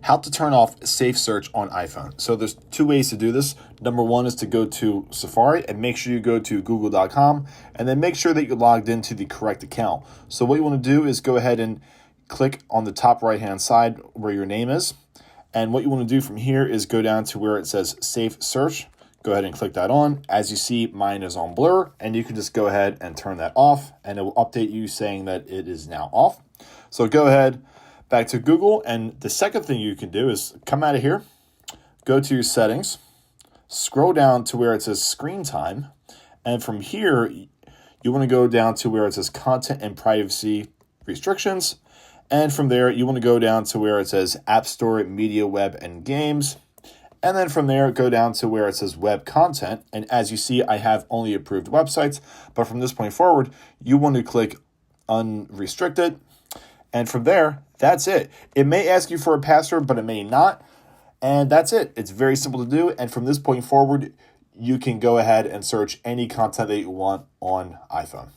how to turn off safe search on iPhone. So there's two ways to do this. Number one is to go to Safari and make sure you go to google.com and then make sure that you're logged into the correct account. So what you want to do is go ahead and click on the top right hand side where your name is. And what you want to do from here is go down to where it says safe search. Go ahead and click that on. As you see, mine is on blur, and you can just go ahead and turn that off, and it will update you saying that it is now off. So go ahead back to Google, and the second thing you can do is come out of here, go to your settings, scroll down to where it says screen time, and from here, you want to go down to where it says content and privacy restrictions, and from there, you want to go down to where it says App Store, Media, Web, and Games. And then from there, go down to where it says web content. And as you see, I have only approved websites. But from this point forward, you want to click unrestricted. And from there, that's it. It may ask you for a password, but it may not. And that's it. It's very simple to do. And from this point forward, you can go ahead and search any content that you want on iPhone.